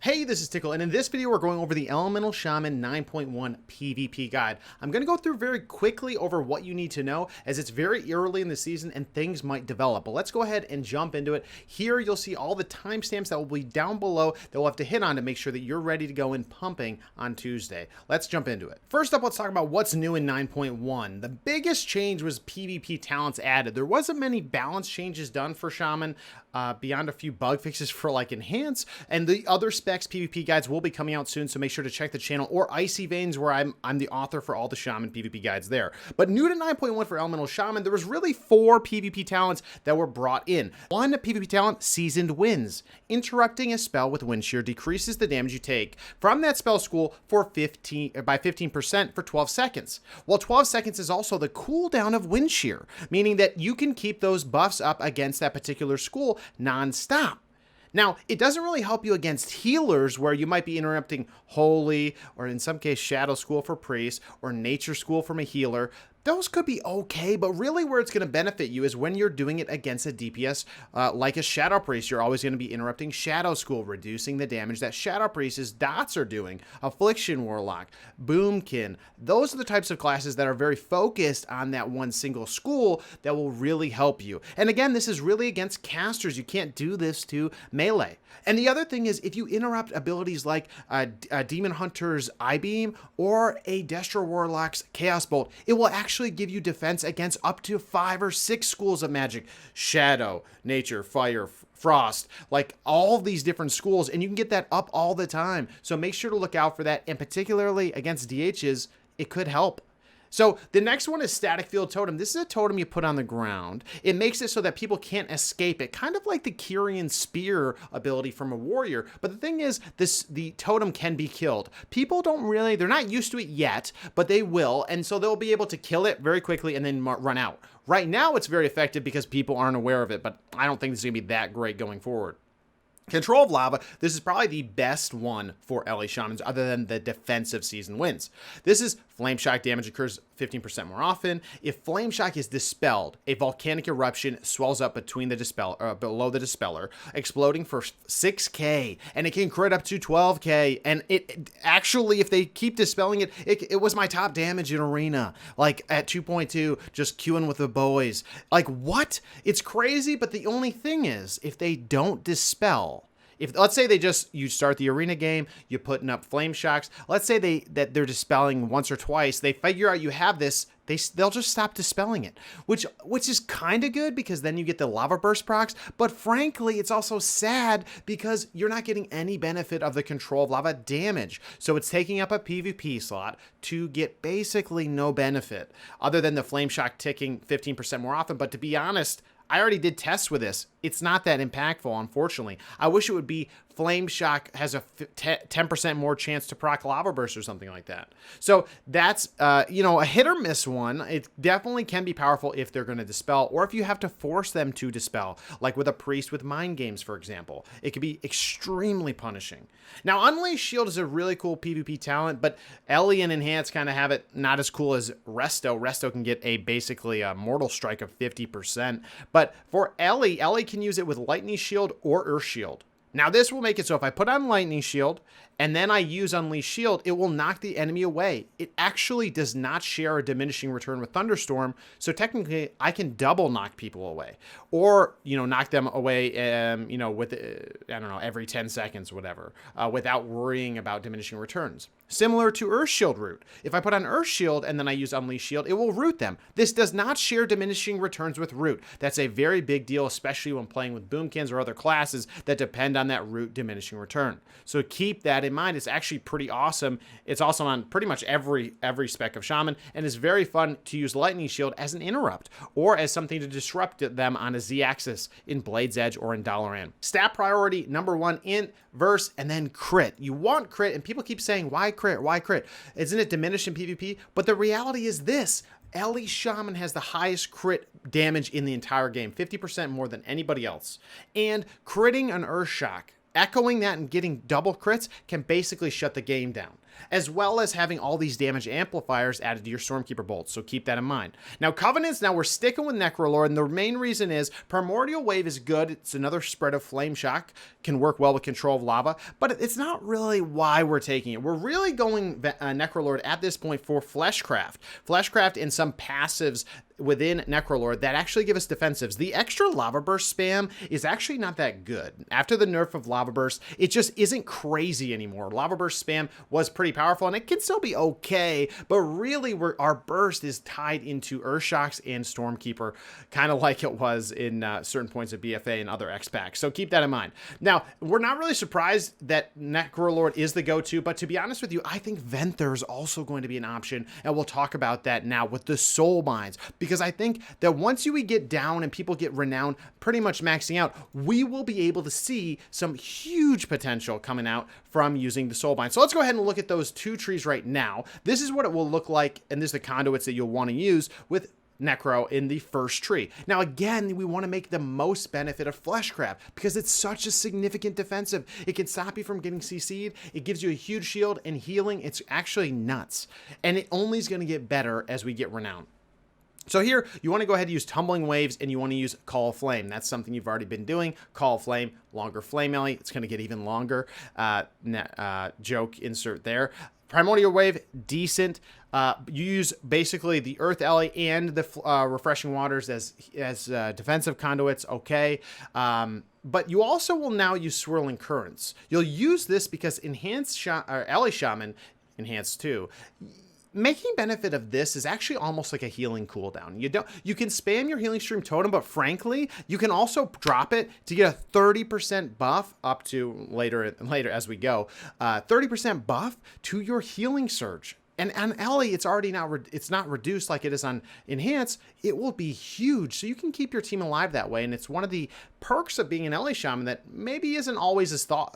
Hey, this is Tiqqle, and in this video we're going over the Elemental Shaman 9.1 PvP guide. I'm going to go through very quickly over what you need to know, as it's very early in the season and things might develop. But let's go ahead and jump into it. Here you'll see all the timestamps that will be down below that we'll have to hit on to make sure that you're ready to go in pumping on Tuesday. Let's jump into it. First up, let's talk about what's new in 9.1. The biggest change was PvP talents added. There wasn't many balance changes done for Shaman, beyond a few bug fixes for like Enhance, and the other specs PvP guides will be coming out soon, so make sure to check the channel, or Icy Veins, where I'm the author for all the Shaman PvP guides there. But new to 9.1 for Elemental Shaman, there was really 4 PvP talents that were brought in. One PvP talent, Seasoned Winds. Interrupting a spell with Wind Shear decreases the damage you take from that spell school by 15% for 12 seconds. Well, 12 seconds is also the cooldown of Wind Shear, meaning that you can keep those buffs up against that particular school non-stop. Now, it doesn't really help you against healers, where you might be interrupting Holy, or in some case Shadow School for Priest, or Nature School from a healer. Those could be okay, but really where it's going to benefit you is when you're doing it against a DPS like a Shadow Priest. You're always going to be interrupting Shadow School, reducing the damage that Shadow Priest's dots are doing. Affliction Warlock, Boomkin. Those are the types of classes that are very focused on that one single school that will really help you. And again, this is really against casters. You can't do this to melee. And the other thing is, if you interrupt abilities like a Demon Hunter's I-Beam or a Destro Warlock's Chaos Bolt, it will actually give you defense against up to 5 or 6 schools of magic. Shadow, Nature, Fire, Frost, like all of these different schools, and you can get that up all the time. So make sure to look out for that, and particularly against DHs, it could help. So the next one is Static Field Totem. This is a totem you put on the ground. It makes it so that people can't escape it, kind of like the Kyrian Spear ability from a warrior. But the thing is, the totem can be killed. People don't really, they're not used to it yet, but they will, and so they'll be able to kill it very quickly and then run out. Right now, it's very effective because people aren't aware of it, but I don't think this is going to be that great going forward. Control of Lava, this is probably the best one for LA Shamans other than the defensive Seasoned Winds. This is Flame Shock damage occurs 15% more often. If Flame Shock is dispelled, a volcanic eruption swells up between the below the dispeller, exploding for 6k, and it can crit up to 12k. And it actually, if they keep dispelling it, it was my top damage in Arena, like at 2.2, just queuing with the boys. Like, what? It's crazy, but the only thing is, if they don't dispel, if let's say you start the arena game, you're putting up flame shocks. Let's say they're dispelling once or twice. They figure out you have this. They'll just stop dispelling it, which is kind of good because then you get the lava burst procs. But frankly, it's also sad because you're not getting any benefit of the control of lava damage. So it's taking up a PvP slot to get basically no benefit other than the flame shock ticking 15% more often. But to be honest, I already did tests with this. It's not that impactful, unfortunately. I wish it would be Flame Shock has a 10% more chance to proc Lava Burst or something like that. So that's, a hit or miss one. It definitely can be powerful if they're going to dispel, or if you have to force them to dispel, like with a Priest with Mind Games, for example. It could be extremely punishing. Now, Unleashed Shield is a really cool PvP talent, but Ellie and Enhance kind of have it not as cool as Resto. Resto can get basically a Mortal Strike of 50%. But for Ellie can use it with Lightning Shield or Earth Shield. Now, this will make it so if I put on Lightning Shield and then I use Unleashed Shield, it will knock the enemy away. It actually does not share a diminishing return with Thunderstorm, so technically I can double knock people away. Or, knock them away, with, I don't know, every 10 seconds, whatever, without worrying about diminishing returns. Similar to Earth Shield root. If I put on Earth Shield and then I use Unleashed Shield, it will root them. This does not share diminishing returns with root. That's a very big deal, especially when playing with Boomkins or other classes that depend on that root diminishing return. So keep that in mind. It's actually pretty awesome. It's also on pretty much every spec of Shaman, and it's very fun to use Lightning Shield as an interrupt or as something to disrupt them on a Z-axis in Blade's Edge or in Dalaran. Stat priority number 1, int, verse, and then crit. You want crit, and people keep saying, why crit? Why crit? Isn't it diminished in PvP? But the reality is this. LE Shaman has the highest crit damage in the entire game, 50% more than anybody else. And critting an Earth Shock, echoing that and getting double crits can basically shut the game down. as well as having all these damage amplifiers added to your Stormkeeper bolts, so keep that in mind. Now, Covenants, now we're sticking with Necrolord, and the main reason is Primordial Wave is good. It's another spread of Flame Shock, can work well with Control of Lava, but it's not really why we're taking it. We're really going Necrolord at this point for Fleshcraft. Fleshcraft and some passives within Necrolord that actually give us defensives. The extra Lava Burst spam is actually not that good. After the nerf of Lava Burst, it just isn't crazy anymore. Lava Burst spam was pretty powerful, and it can still be okay, but really our burst is tied into Urshocks and Stormkeeper, kind of like it was in certain points of BFA and other X packs. So keep that in mind. Now, we're not really surprised that Necrolord is the go-to, but to be honest with you, I think Venthyr is also going to be an option, and we'll talk about that now with the Soulbinds, because I think that once we get down and people get renowned pretty much maxing out, we will be able to see some huge potential coming out from using the Soulbind. So let's go ahead and look at those two trees right now. This is what it will look like, and this is the conduits that you'll want to use with Necro in the first tree. Now, again, we want to make the most benefit of Fleshcraft because it's such a significant defensive. It can stop you from getting CC'd. It gives you a huge shield and healing. It's actually nuts. And it only is going to get better as we get renowned. So here, you want to go ahead and use Tumbling Waves, and you want to use Call of Flame. That's something you've already been doing. Call of Flame, longer Flame Alley. It's going to get even longer. Joke insert there. Primordial Wave, decent. You use basically the Earth Alley and the Refreshing Waters as defensive conduits, okay. But you also will now use Swirling Currents. You'll use this because Alley Shaman, Enhanced too, making benefit of this is actually almost like a healing cooldown. You can spam your healing stream totem, but frankly, you can also drop it to get a 30% buff up to later as we go. 30% buff to your healing surge. And on Ellie, it's already not reduced like it is on Enhance. It will be huge, so you can keep your team alive that way. And it's one of the perks of being an Ellie Shaman that maybe isn't always as thought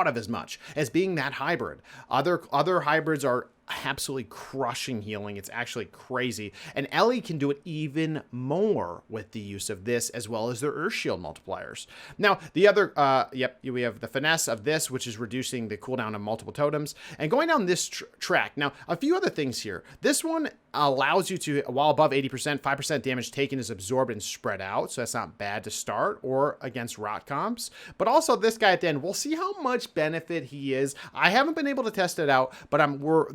of as much as being that hybrid. Other hybrids are absolutely crushing healing. It's actually crazy. And Ellie can do it even more with the use of this, as well as their Earth Shield multipliers. Now, the other, we have the finesse of this, which is reducing the cooldown of multiple totems. And going down this track, now, a few other things here. This one allows you to, while above 80%, 5% damage taken is absorbed and spread out, so that's not bad to start or against rot comps. But also this guy at the end, we'll see how much benefit he is. I haven't been able to test it out, but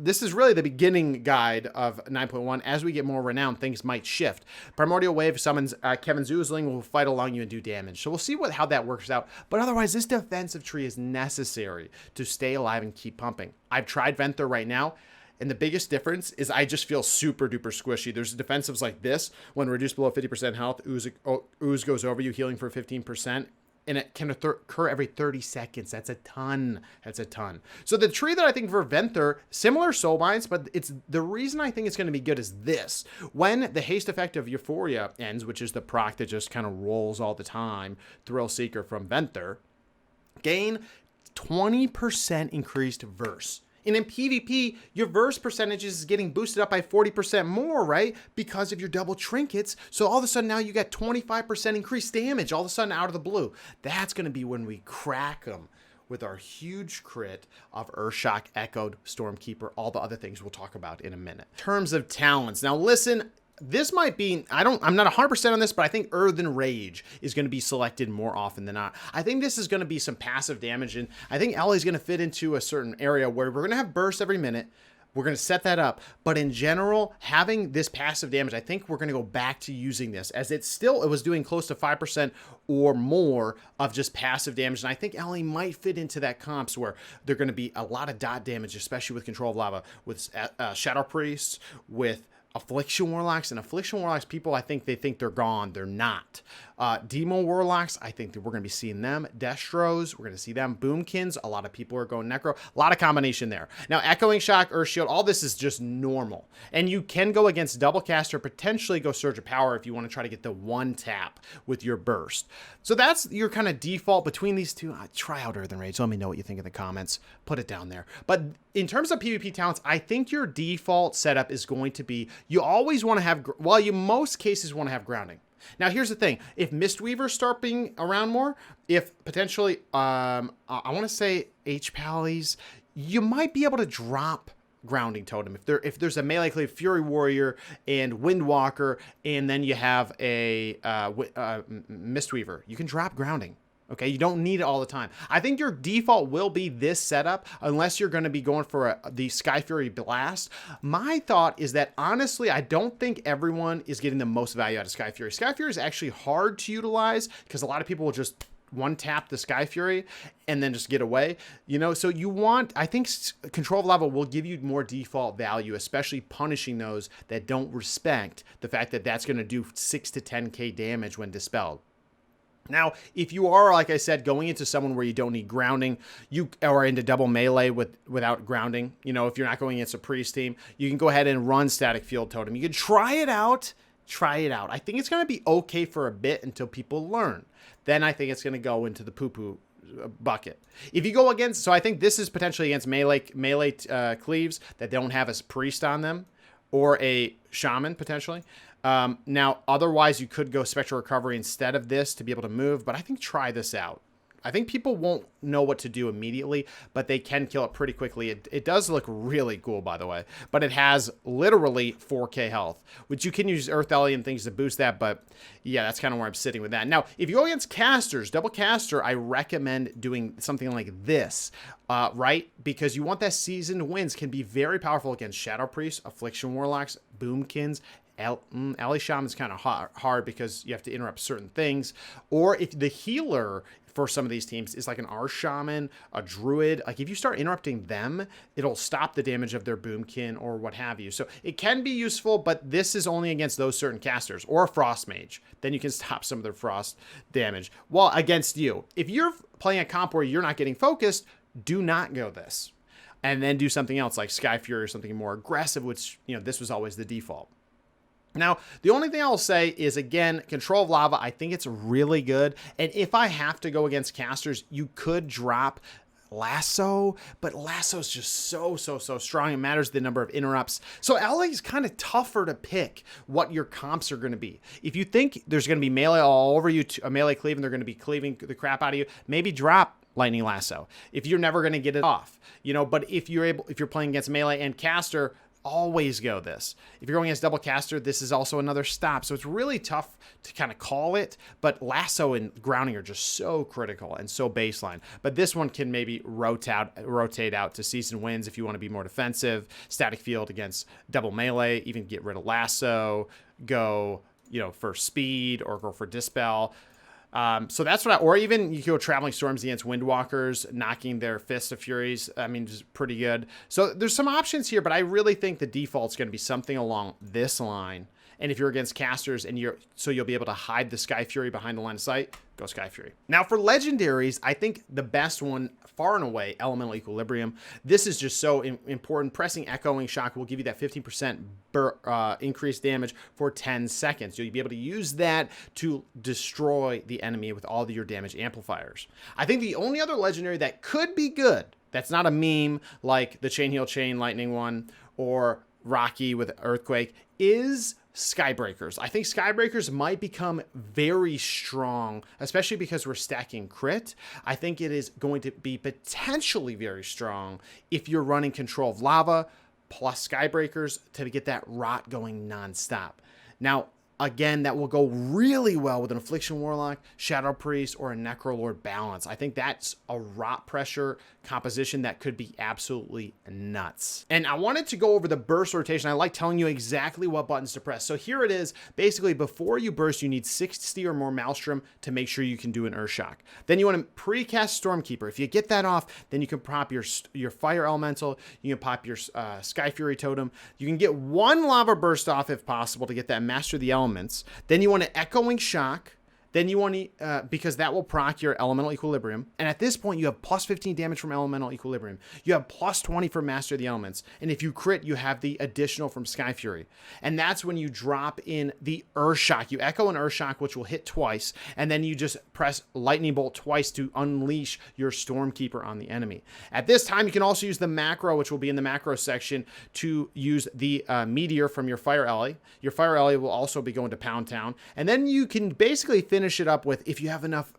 this is really the beginning guide of 9.1. As we get more renowned, things might shift. Primordial Wave summons Kevin Zoozling, will fight along you and do damage. So we'll see how that works out. But otherwise, this defensive tree is necessary to stay alive and keep pumping. I've tried Venthyr right now, and the biggest difference is I just feel super duper squishy. There's defensives like this, when reduced below 50% health, ooze goes over you, healing for 15%. And it can occur every 30 seconds. That's a ton. That's a ton. So the tree that I think for Venthyr, similar Soulbinds, but it's the reason I think it's going to be good is this. When the haste effect of Euphoria ends, which is the proc that just kind of rolls all the time, Thrill Seeker from Venthyr, gain 20% increased verse. And in PvP, your verse percentage is getting boosted up by 40% more, right? Because of your double trinkets. So all of a sudden now you got 25% increased damage all of a sudden out of the blue. That's going to be when we crack them with our huge crit of Earthshock, Echoed, Stormkeeper, all the other things we'll talk about in a minute. In terms of talents. Now listen, this might be, I'm not 100% on this, but I think Earthen Rage is going to be selected more often than not. I think this is going to be some passive damage, and I think Ellie's going to fit into a certain area where we're going to have bursts every minute. We're going to set that up, but in general, having this passive damage, I think we're going to go back to using this, as it was doing close to 5% or more of just passive damage, and I think Ellie might fit into that comps where they're going to be a lot of dot damage, especially with Control of Lava, with Shadow Priests, with Affliction Warlocks. And Affliction Warlocks, people, I think they think they're gone. They're not. Demo Warlocks, I think that we're going to be seeing them. Destros, we're going to see them. Boomkins, a lot of people are going Necro. A lot of combination there. Now, Echoing Shock, Earth Shield, all this is just normal. And you can go against Double Cast or potentially go Surge of Power if you want to try to get the one tap with your burst. So that's your kind of default between these two. Try out Earthen Rage. Let me know what you think in the comments. Put it down there. But in terms of PvP talents, I think your default setup is going to be, you always want to have, well, you most cases want to have grounding. Now, here's the thing. If Mistweavers start being around more, if potentially, I want to say H-Pallies, you might be able to drop grounding totem if there's a melee cleave Fury Warrior and Windwalker, and then you have a Mistweaver. You can drop grounding. Okay, you don't need it all the time. I think your default will be this setup unless you're going to be going for the Sky Fury Blast. My thought is that, honestly, I don't think everyone is getting the most value out of Sky Fury. Sky Fury is actually hard to utilize because a lot of people will just one-tap the Sky Fury and then just get away. You know, so you want, I think Control of Lava will give you more default value, especially punishing those that don't respect the fact that that's going to do 6 to 10k damage when dispelled. Now, if you are, like I said, going into someone where you don't need grounding, you are into double melee without grounding, you know, if you're not going against a priest team, you can go ahead and run Static Field Totem. You can try it out. Try it out. I think it's going to be okay for a bit until people learn. Then I think it's going to go into the poo-poo bucket. If you go against, so I think this is potentially against melee cleaves that don't have a priest on them, or a shaman potentially. Now, otherwise, you could go Spectral Recovery instead of this to be able to move, but I think try this out. I think people won't know what to do immediately, but they can kill it pretty quickly. It does look really cool, by the way, but it has literally 4k health, which you can use Earth Ellie and things to boost that, but yeah, that's kind of where I'm sitting with that. Now, if you go against casters, double caster, I recommend doing something like this, right? Because you want that Seasoned Winds can be very powerful against Shadow Priests, Affliction Warlocks, Boomkins, Ally Shaman's kind of hard because you have to interrupt certain things. Or if the healer for some of these teams is like an Shaman, a Druid, like if you start interrupting them, it'll stop the damage of their Boomkin or what have you. So it can be useful, but this is only against those certain casters, or a Frost Mage. Then you can stop some of their frost damage. Well, against you. If you're playing a comp where you're not getting focused, do not go this. And then do something else like Sky Fury or something more aggressive, which, you know, this was always the default. Now, the only thing I'll say is, again, Control of Lava, I think it's really good. And if I have to go against casters, you could drop Lasso, but Lasso's just so strong. It matters the number of interrupts. So LA is kind of tougher to pick what your comps are going to be. If you think there's going to be melee all over you, a melee cleave, and they're going to be cleaving the crap out of you, maybe drop Lightning Lasso if you're never going to get it off. You know, but if you're playing against melee and caster, always go this. If you're going against double caster, this is also another stop. So it's really tough to kind of call it, but Lasso and grounding are just so critical and so baseline. But this one can maybe rotate out to Seasoned Winds if you want to be more defensive, Static Field against double melee, even get rid of Lasso, go, you know, for speed or go for Dispel. So that's what or even you go Traveling Storms against Windwalkers, knocking their Fist of Furies. I mean, just pretty good. So there's some options here, but I really think the default's going to be something along this line. And if you're against casters and you'll be able to hide the Sky Fury behind the line of sight, go Sky Fury. Now for Legendaries, I think the best one far and away, Elemental Equilibrium. This is just so important. Pressing Echoing Shock will give you that 15% increased damage for 10 seconds. You'll be able to use that to destroy the enemy with all of your damage amplifiers. I think the only other Legendary that could be good, that's not a meme like the Chain Heal Chain Lightning one or Rocky with Earthquake, is Skybreakers. I think Skybreakers might become very strong, especially because we're stacking crit. I think it is going to be potentially very strong if you're running Control of Lava plus Skybreakers to get that rot going nonstop. Now, again, that will go really well with an Affliction Warlock, Shadow Priest, or a Necrolord balance. I think that's a rot pressure composition that could be absolutely nuts. And I wanted to go over the burst rotation. I like telling you exactly what buttons to press. So here it is. Basically, before you burst, you need 60 or more Maelstrom to make sure you can do an Earthshock. Then you want to pre-cast Stormkeeper. If you get that off, then you can pop your Fire Elemental. You can pop your Sky Fury Totem. You can get one Lava Burst off if possible to get that Master of the Elements. Then you want an Echoing Shock. Then you want to, because that will proc your Elemental Equilibrium. And at this point, you have plus 15 damage from Elemental Equilibrium. You have plus 20 for Master of the Elements. And if you crit, you have the additional from Sky Fury. And that's when you drop in the Earthshock. You echo an Earthshock, which will hit twice. And then you just press Lightning Bolt twice to unleash your Stormkeeper on the enemy. At this time, you can also use the macro, which will be in the macro section, to use the Meteor from your Fire Ellie. Your Fire Ellie will also be going to Pound Town. And then you can basically finish it up with, if you have enough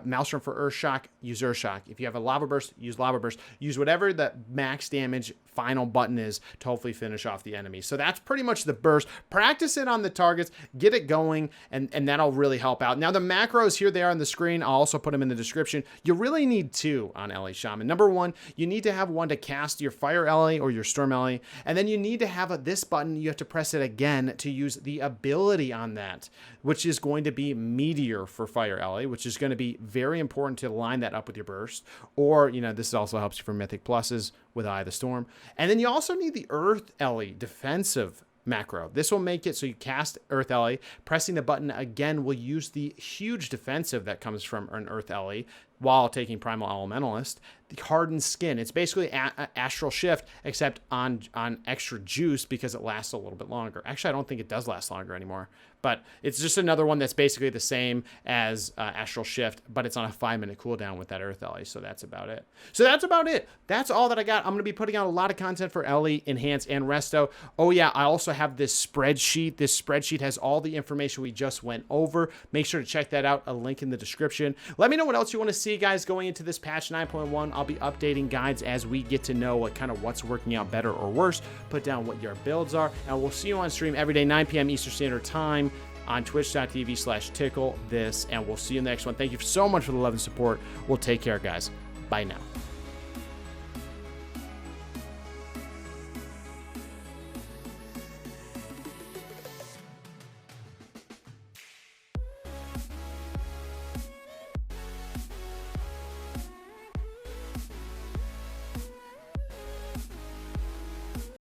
Maelstrom for Earthshock, use Earth Shock. If you have a Lava Burst, use Lava Burst. Use whatever the max damage final button is to hopefully finish off the enemy. So that's pretty much the burst. Practice it on the targets, get it going, and that'll really help out. Now the macros, here they are on the screen. I'll also put them in the description. You really need 2 on LA Shaman. Number 1, you need to have one to cast your Fire LA or your Storm LA, and then you need to have this button. You have to press it again to use the ability on that, which is going to be Meteor for Fire LA, which is going to be very important to line that up with your burst. Or, you know, this also helps you for Mythic Pluses with Eye of the Storm. And then you also need the Earth LA defensive macro. This will make it so you cast Earth LA. Pressing the button again will use the huge defensive that comes from an Earth LA while taking Primal Elementalist. The Harden Skin. It's basically Astral Shift, except on extra juice because it lasts a little bit longer. Actually, I don't think it does last longer anymore. But it's just another one that's basically the same as Astral Shift, but it's on a 5-minute cooldown with that Earth LA. So that's about it. That's all that I got. I'm going to be putting out a lot of content for LE, Enhance, and Resto. Oh yeah, I also have this spreadsheet. This spreadsheet has all the information we just went over. Make sure to check that out. A link in the description. Let me know what else you want to see, guys, going into this patch 9.1. I'll be updating guides as we get to know what's working out better or worse. Put down what your builds are, and we'll see you on stream every day, 9 p.m. Eastern Standard Time on twitch.tv/Tiqqle this, and we'll see you in the next one. Thank you so much for the love and support. We'll take care, guys. Bye now.